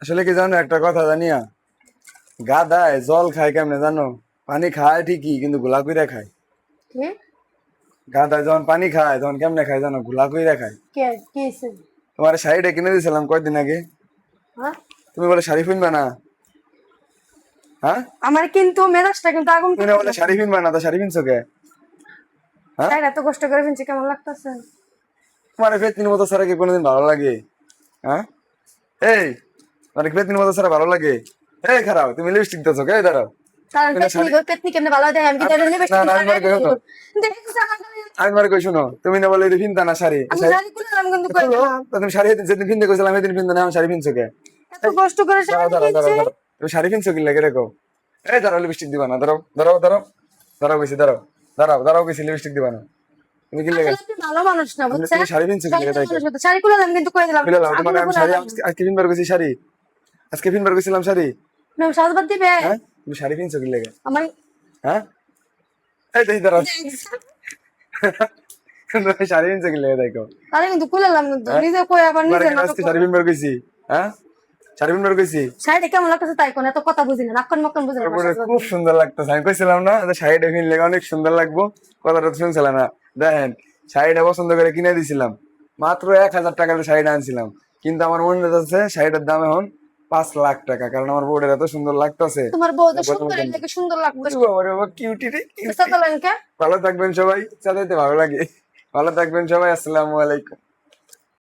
আসলে কি জানো একটা কথা জানিয়া, গাধায় জল খায় কেমনে জানো? পানি খায় ঠিকই কিন্তু ঘোলা কইরা খায়। কি গাধায় যখন পানি খায় তখন কেমনে খায় জানো? ঘোলা কইরা খায়। কে কি হইছে? তোমার শাড়িটা কিনে দিয়েছিলাম কয়দিন আগে, হ্যাঁ, তুমি বলে শাড়ি কিনবা না? হ্যাঁ, আমার কিন্তু মেজাজটা কিন্তু আগুন তুমি না বলে শাড়ি কিনবা না, তো শাড়ি কিনছো কে? হ্যাঁ, তাই এত কষ্ট করে ফেলছি, কেমন লাগতেছে? তোমার পেতনির মতো ছাড়া কি কোনোদিন ভালো লাগে? হ্যাঁ, এই তোমার পেতনির মতো ছাড়া ভালো লাগে? এই খারাপ, তুমি লিপস্টিক দিতেছো কে? দাঁড়াও, কারণ তুমি না পেটনি শাড়ি, গো, পেটনি কেমনে ভালো দেয়? আমি কি তাদের নেবে? না না আমি মার কই শোনো, আমি মার কই শোনো, তুমি না বলে এটা কিনতা না শাড়ি? আমি শাড়ি কিনলাম কিন্তু কই খুলো, দিলাম? তো তুমি শাড়ি যেদিন কিনতে গেছিলাম সেদিন কিনতে না, আমি শাড়ি কিনছো কে? এত কষ্ট করে দাঁড়াও শাড়ি দাঁড়াও কিনছে। দাঁড়াও দাঁড়াও, তুমি শাড়ি কিনছো কি লাগে রেখো? এই দাঁড়াও, লিপস্টিক দিবা না? দাঁড়াও দাঁড়াও দাঁড়াও, দাঁড়াও গেছি, দাঁড়াও দাঁড়াও দাঁড়াও গেছি, লিপস্টিক দিবা না? তুমি কি লেগে আসলে আপনি ভালো মানুষ না, তুমি বুঝছেন? তুমি শাড়ি কিনছো কি শাড়ি লেগে? তাই মানুষ হতো, শাড়ি কিনলাম কিন্তু কই দিলাম? খুলে লাও, আগুন তোমার আমি করে শাড়ি আলাম। আজকে কিনবার গেছি শাড়ি, আজকে কিনবার গেছিলাম শাড়ি। তুমি সাজবাদ দিবে হ্যাঁ, তুমি শাড়ি কিনছো কি লেগে? আমার? হ্যাঁ, এই দেখি দাঁড়াও, তুমি শাড়ি কিনছো কি লেগে? দেখো, তাহলে কিন্তু খুললাম কিন্তু হ্যাঁ, নিজে কই আবার তোমার নিজে এখানে নাটক আজকে শাড়ি করে। কিনবার গেছি। হ্যাঁ, শাড়ি কিনবার গেছি। শাড়িটা কেমন লাগতেছে তাই কোন, এত কথা বুঝি না, নাক্কন মক্কন বুঝি না, আমার তারপরে সাজবাদ খুব দিয়ে। সুন্দর লাগতেছে, আমি কইছিলাম না যে শাড়িটা কিনলে অনেক সুন্দর লাগবো? কথাটা তো শুনছিলাম না। দেখেন, শাড়িটা পছন্দ করে কিনে দিছিলাম, মাত্র 1,000 টাকাতে শাড়িটা আনছিলাম, কিন্তু আমার মনে হচ্ছে শাড়িটার দাম এখন 5 লাখ টাকা, কারণ আমার বোর্ডের এত সুন্দর লাগতেছে। তোমার বউ তো সুন্দর, এটাকে সুন্দর লাগবে। কিউটি রে কিউটি। বুঝতে পারলেন কে? ভালো থাকবেন সবাই, চালাইতে ভালো লাগে। ভালো থাকবেন সবাই, আসসালামু আলাইকুম।